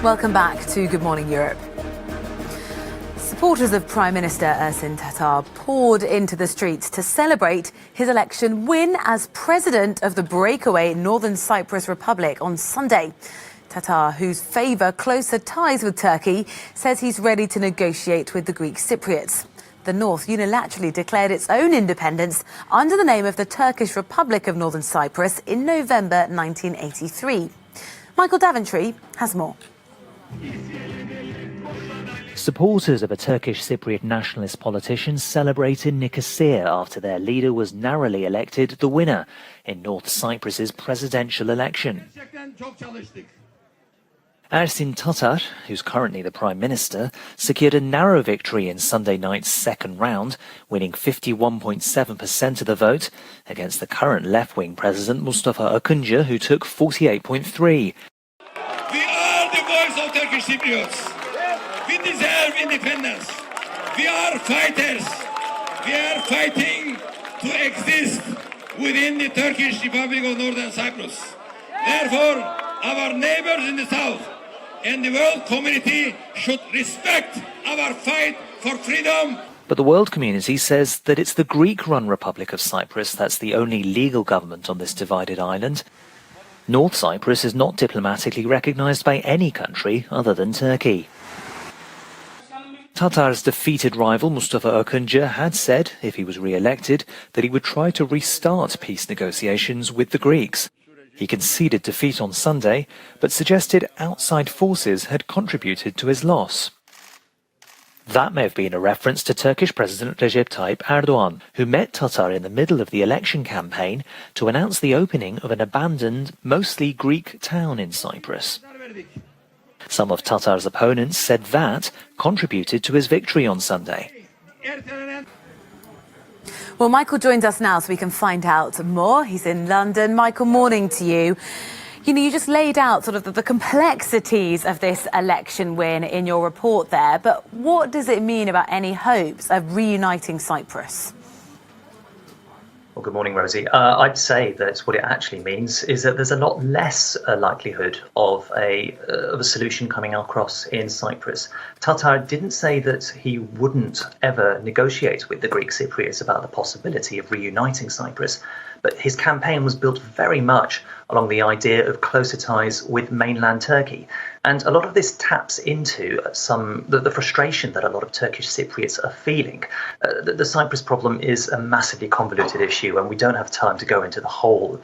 Welcome back to Good Morning Europe. Supporters of Prime Minister Ersin Tatar poured into the streets to celebrate his election win as president of the breakaway Northern Cyprus Republic on Sunday. Tatar, whose favour closer ties with Turkey, says he's ready to negotiate with the Greek Cypriots. The North unilaterally declared its own independence under the name of the Turkish Republic of Northern Cyprus in November 1983. Michael Daventry has more. Supporters of a Turkish Cypriot nationalist politician celebrated Nicosia after their leader was narrowly elected the winner in North Cyprus's presidential election. Ersin Tatar, who's currently the Prime Minister, secured a narrow victory in Sunday night's second round, winning 51.7% of the vote against the current left-wing President Mustafa Akıncı, who took 48.3%. We are the voice of Turkish Cypriots. We deserve independence. We are fighters. We are fighting to exist within the Turkish Republic of Northern Cyprus. Therefore, our neighbors in the south and the world community should respect our fight for freedom. But the world community says that it's the Greek-run Republic of Cyprus that's the only legal government on this divided island. North Cyprus is not diplomatically recognised by any country other than Turkey. Tatar's defeated rival Mustafa Akıncı had said, if he was re-elected, that he would try to restart peace negotiations with the Greeks. He conceded defeat on Sunday, but suggested outside forces had contributed to his loss. That may have been a reference to Turkish President Recep Tayyip Erdogan, who met Tatar in the middle of the election campaign to announce the opening of an abandoned, mostly Greek town in Cyprus. Some of Tatar's opponents said that contributed to his victory on Sunday. Well, Michael joins us now so we can find out more. He's in London. Michael, morning to you. You just laid out sort of the complexities of this election win in your report there, but what does it mean about any hopes of reuniting Cyprus? Well, good morning, Rosie. I'd say that what it actually means is that there's a lot less likelihood of a solution coming across in Cyprus. Tatar didn't say that he wouldn't ever negotiate with the Greek Cypriots about the possibility of reuniting Cyprus, but his campaign was built very much along the idea of closer ties with mainland Turkey. And a lot of this taps into the frustration that a lot of Turkish Cypriots are feeling. The Cyprus problem is a massively convoluted issue, and we don't have time to go into the whole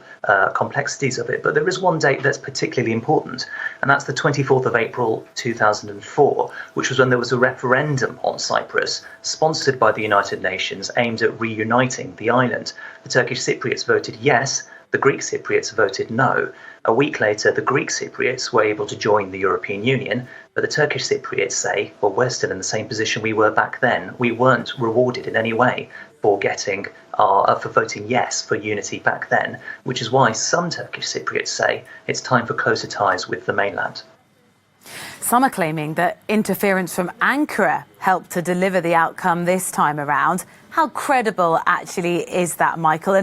complexities of it. But there is one date that's particularly important, and that's the 24th of April 2004, which was when there was a referendum on Cyprus, sponsored by the United Nations, aimed at reuniting the island. The Turkish Cypriots voted yes. The Greek Cypriots voted no. A week later, the Greek Cypriots were able to join the European Union, but the Turkish Cypriots say, well, we're still in the same position we were back then. We weren't rewarded in any way for voting yes for unity back then, which is why some Turkish Cypriots say it's time for closer ties with the mainland. Some are claiming that interference from Ankara helped to deliver the outcome this time around. How credible actually is that, Michael?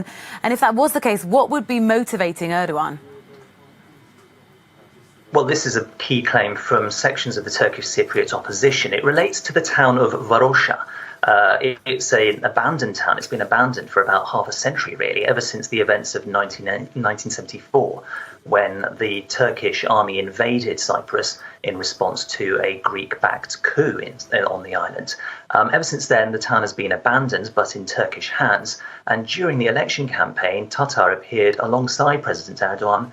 And if that was the case, what would be motivating Erdogan? Well, this is a key claim from sections of the Turkish Cypriot opposition. It relates to the town of Varosha. It's an abandoned town. It's been abandoned for about half a century, really, ever since the events of 1974, when the Turkish army invaded Cyprus in response to a Greek-backed coup on the island. Ever since then, the town has been abandoned, but in Turkish hands. And during the election campaign, Tatar appeared alongside President Erdogan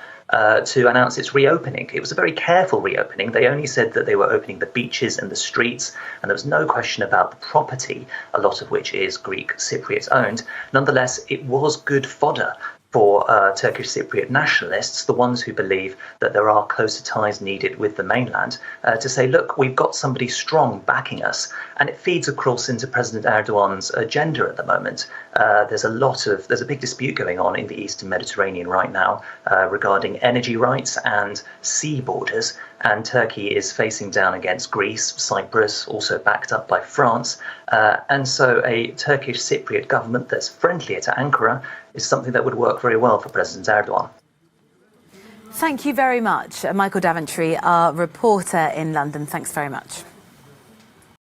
to announce its reopening. It was a very careful reopening. They only said that they were opening the beaches and the streets, and there was no question about the property, a lot of which is Greek Cypriot owned. Nonetheless, it was good fodder for Turkish Cypriot nationalists, the ones who believe that there are closer ties needed with the mainland, to say, look, we've got somebody strong backing us. And it feeds across into President Erdogan's agenda at the moment. There's a big dispute going on in the Eastern Mediterranean right now regarding energy rights and sea borders. And Turkey is facing down against Greece, Cyprus, also backed up by France. And so a Turkish Cypriot government that's friendlier to Ankara is something that would work very well for President Erdogan. Thank you very much, Michael Daventry, our reporter in London. Thanks very much.